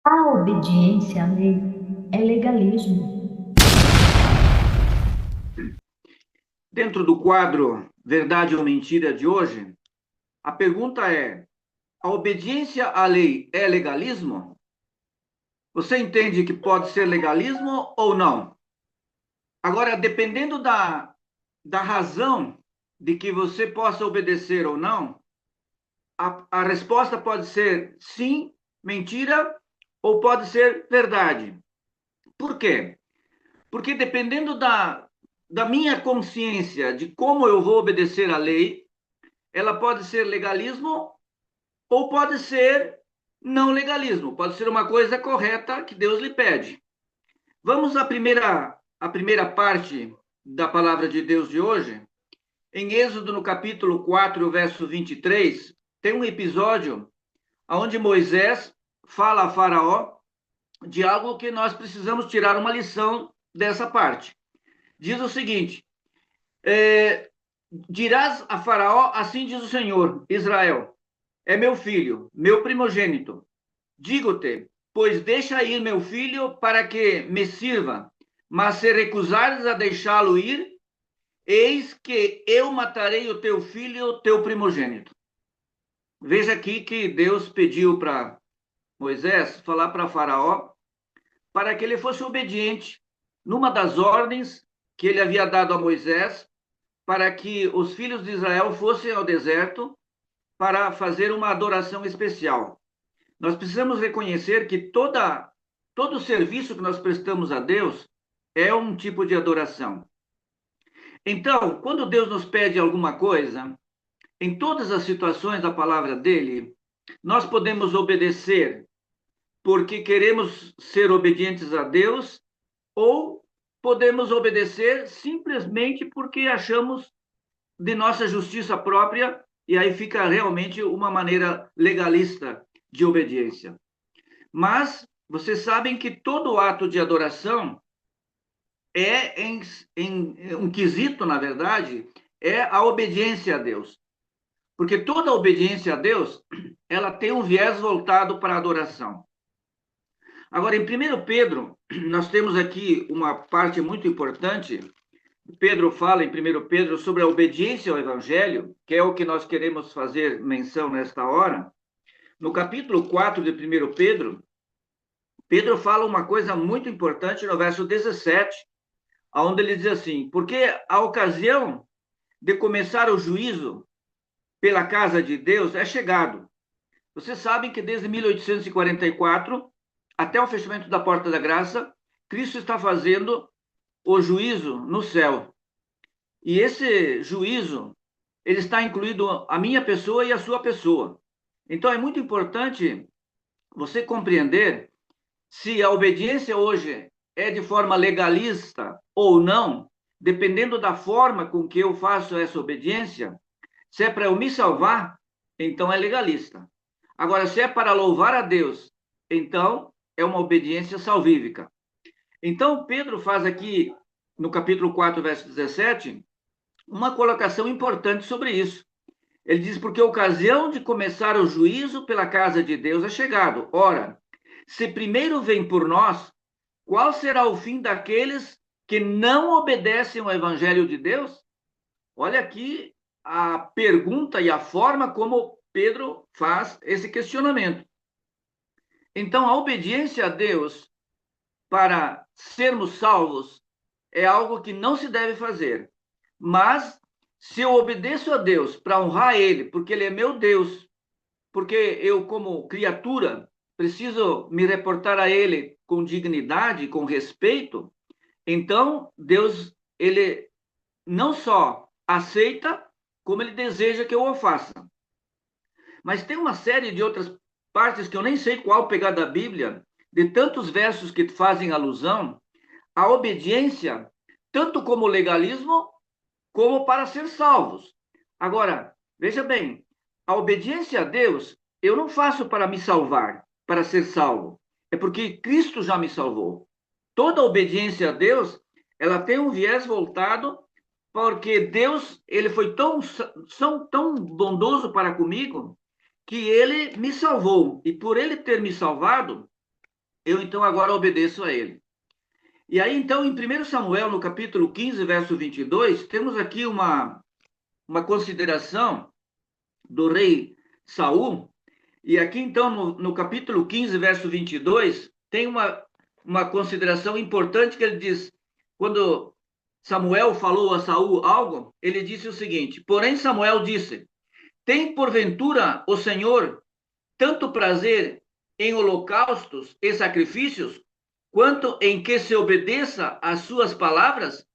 A obediência à lei é legalismo. Dentro do quadro Verdade ou Mentira de hoje, a pergunta é: a obediência à lei é legalismo? Você entende que pode ser legalismo ou não? Agora, dependendo da razão de que você possa obedecer ou não, a resposta pode ser sim, mentira, ou pode ser verdade. Por quê? Porque dependendo da minha consciência de como eu vou obedecer à lei, ela pode ser legalismo ou pode ser não legalismo, pode ser uma coisa correta que Deus lhe pede. Vamos à primeira parte da palavra de Deus de hoje. Em Êxodo, no capítulo 4, verso 23, tem um episódio onde Moisés fala a Faraó de algo que nós precisamos tirar uma lição dessa parte. Diz o seguinte: dirás a Faraó, assim diz o Senhor, Israel, é meu filho, meu primogênito. Digo-te, pois deixa ir meu filho para que me sirva, mas se recusares a deixá-lo ir, eis que eu matarei o teu filho, teu primogênito. Veja aqui que Deus pediu para Moisés falar para Faraó para que ele fosse obediente numa das ordens que ele havia dado a Moisés para que os filhos de Israel fossem ao deserto para fazer uma adoração especial. Nós precisamos reconhecer que todo o serviço que nós prestamos a Deus é um tipo de adoração. Então, quando Deus nos pede alguma coisa, em todas as situações da palavra dele, nós podemos obedecer porque queremos ser obedientes a Deus, ou podemos obedecer simplesmente porque achamos de nossa justiça própria, e aí fica realmente uma maneira legalista de obediência. Mas vocês sabem que todo ato de adoração em um quesito, na verdade, é a obediência a Deus. Porque toda obediência a Deus, ela tem um viés voltado para a adoração. Agora, em 1 Pedro, nós temos aqui uma parte muito importante. Pedro fala em 1 Pedro sobre a obediência ao Evangelho, que é o que nós queremos fazer menção nesta hora. No capítulo 4 de 1 Pedro, Pedro fala uma coisa muito importante no verso 17, onde ele diz assim: porque a ocasião de começar o juízo pela casa de Deus é chegado. Vocês sabem que desde 1844 até o fechamento da Porta da Graça, Cristo está fazendo o juízo no céu. E esse juízo, ele está incluído a minha pessoa e a sua pessoa. Então é muito importante você compreender se a obediência hoje é de forma legalista ou não, dependendo da forma com que eu faço essa obediência. Se é para eu me salvar, então é legalista. Agora, se é para louvar a Deus, então é uma obediência salvífica. Então, Pedro faz aqui, no capítulo 4, verso 17, uma colocação importante sobre isso. Ele diz: porque a ocasião de começar o juízo pela casa de Deus é chegado. Ora, se primeiro vem por nós, qual será o fim daqueles que não obedecem ao evangelho de Deus? Olha aqui a pergunta e a forma como Pedro faz esse questionamento. Então, a obediência a Deus para sermos salvos é algo que não se deve fazer. Mas, se eu obedeço a Deus para honrar Ele, porque Ele é meu Deus, porque eu, como criatura, preciso me reportar a Ele com dignidade, com respeito, então Deus, Ele não só aceita, como Ele deseja que eu o faça. Mas tem uma série de outras partes que eu nem sei qual pegar da Bíblia, de tantos versos que fazem alusão à obediência, tanto como legalismo, como para ser salvos. Agora, veja bem, a obediência a Deus eu não faço para me salvar, para ser salvo. É porque Cristo já me salvou. Toda obediência a Deus, ela tem um viés voltado porque Deus, ele foi tão bondoso para comigo que ele me salvou. E por ele ter me salvado, eu então agora obedeço a ele. E aí, então, em 1 Samuel, no capítulo 15, verso 22, temos aqui uma consideração do rei Saul. E aqui, então, no capítulo 15, verso 22, tem uma consideração importante que ele diz, quando Samuel falou a Saul algo, ele disse o seguinte: porém Samuel disse, tem porventura o Senhor tanto prazer em holocaustos e sacrifícios, quanto em que se obedeça às suas palavras?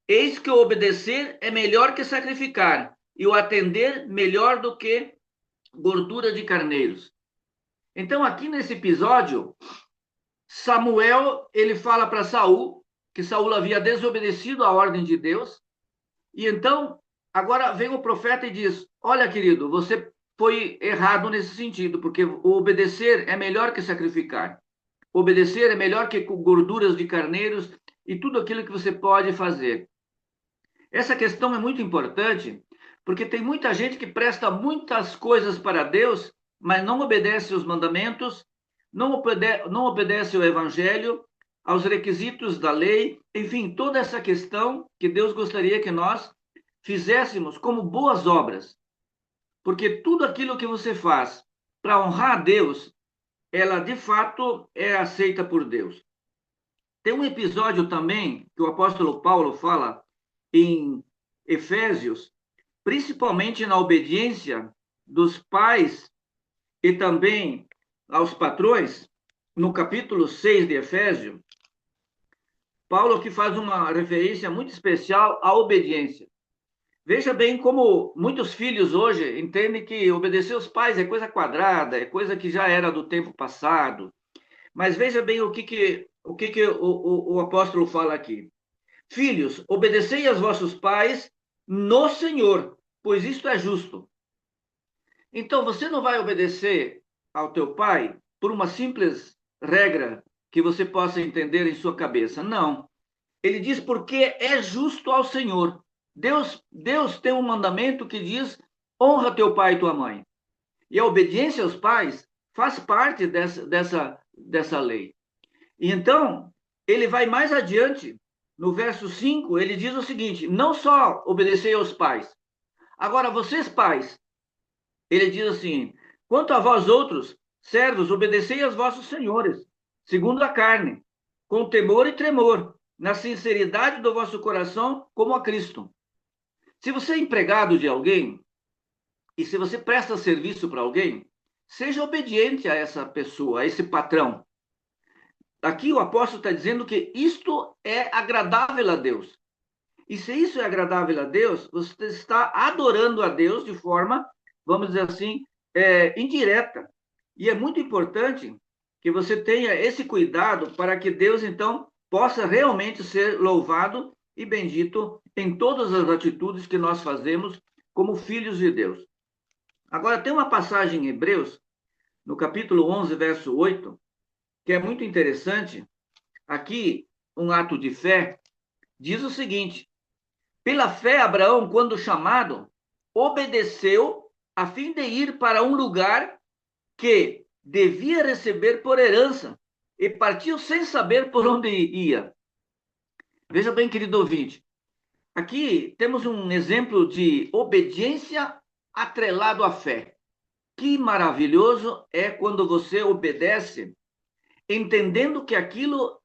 Eis que o obedecer é melhor que sacrificar, e o atender melhor do que gordura de carneiros. Então, aqui nesse episódio, Samuel, ele fala para Saul que Saul havia desobedecido a ordem de Deus, e então, agora vem o profeta e diz: olha, querido, você foi errado nesse sentido, porque o obedecer é melhor que sacrificar. Obedecer é melhor que gorduras de carneiros e tudo aquilo que você pode fazer. Essa questão é muito importante, porque tem muita gente que presta muitas coisas para Deus, mas não obedece os mandamentos, não obedece o evangelho, aos requisitos da lei, enfim, toda essa questão que Deus gostaria que nós fizéssemos como boas obras. Porque tudo aquilo que você faz para honrar a Deus, ela de fato é aceita por Deus. Tem um episódio também que o apóstolo Paulo fala em Efésios, principalmente na obediência dos pais e também aos patrões, no capítulo 6 de Efésios, Paulo aqui faz uma referência muito especial à obediência. Veja bem como muitos filhos hoje entendem que obedecer aos pais é coisa quadrada, é coisa que já era do tempo passado. Mas veja bem o apóstolo fala aqui. Filhos, obedecei aos vossos pais no Senhor, pois isto é justo. Então, você não vai obedecer ao teu pai por uma simples regra que você possa entender em sua cabeça. Não. Ele diz porque é justo ao Senhor. Deus tem um mandamento que diz: honra teu pai e tua mãe. E a obediência aos pais faz parte dessa lei. E então, ele vai mais adiante, no verso 5, ele diz o seguinte: não só obedecer aos pais. Agora, vocês pais, ele diz assim: quanto a vós outros, servos, obedecei aos vossos senhores, segundo a carne, com temor e tremor, na sinceridade do vosso coração, como a Cristo. Se você é empregado de alguém, e se você presta serviço para alguém, seja obediente a essa pessoa, a esse patrão. Aqui o apóstolo está dizendo que isto é agradável a Deus. E se isso é agradável a Deus, você está adorando a Deus de forma, vamos dizer assim, indireta. E é muito importante que você tenha esse cuidado para que Deus, então, possa realmente ser louvado e bendito em todas as atitudes que nós fazemos como filhos de Deus. Agora, tem uma passagem em Hebreus, no capítulo 11, verso 8, que é muito interessante. Aqui, um ato de fé, diz o seguinte: pela fé, Abraão, quando chamado, obedeceu a fim de ir para um lugar que devia receber por herança e partiu sem saber por onde ia. Veja bem, querido ouvinte, aqui temos um exemplo de obediência atrelado à fé. Que maravilhoso é quando você obedece, entendendo que aquilo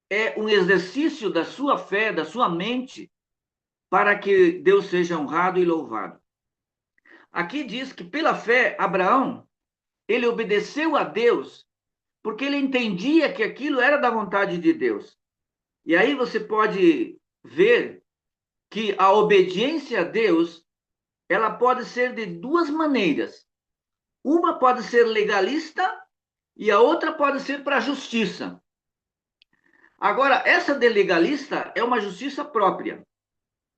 é um exercício da sua fé, da sua mente, para que Deus seja honrado e louvado. Aqui diz que pela fé, Abraão, ele obedeceu a Deus, porque ele entendia que aquilo era da vontade de Deus. E aí você pode ver que a obediência a Deus, ela pode ser de duas maneiras. Uma pode ser legalista e a outra pode ser para a justiça. Agora, essa de legalista é uma justiça própria.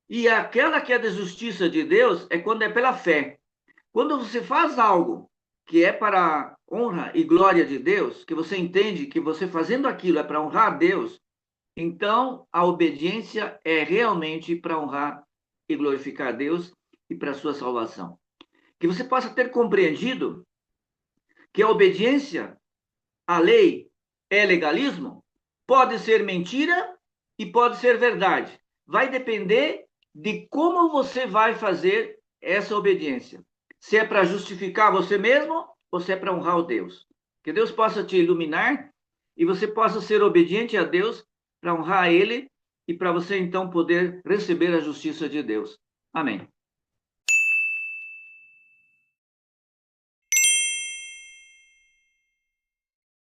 E aquela que é de justiça de Deus é quando é pela fé. Quando você faz algo que é para a honra e glória de Deus, que você entende que você fazendo aquilo é para honrar a Deus, então a obediência é realmente para honrar e glorificar a Deus e para a sua salvação. Que você possa ter compreendido que a obediência à lei é legalismo? Pode ser mentira e pode ser verdade. Vai depender de como você vai fazer essa obediência. Se é para justificar você mesmo ou se é para honrar o Deus. Que Deus possa te iluminar e você possa ser obediente a Deus para honrar Ele e para você então poder receber a justiça de Deus. Amém.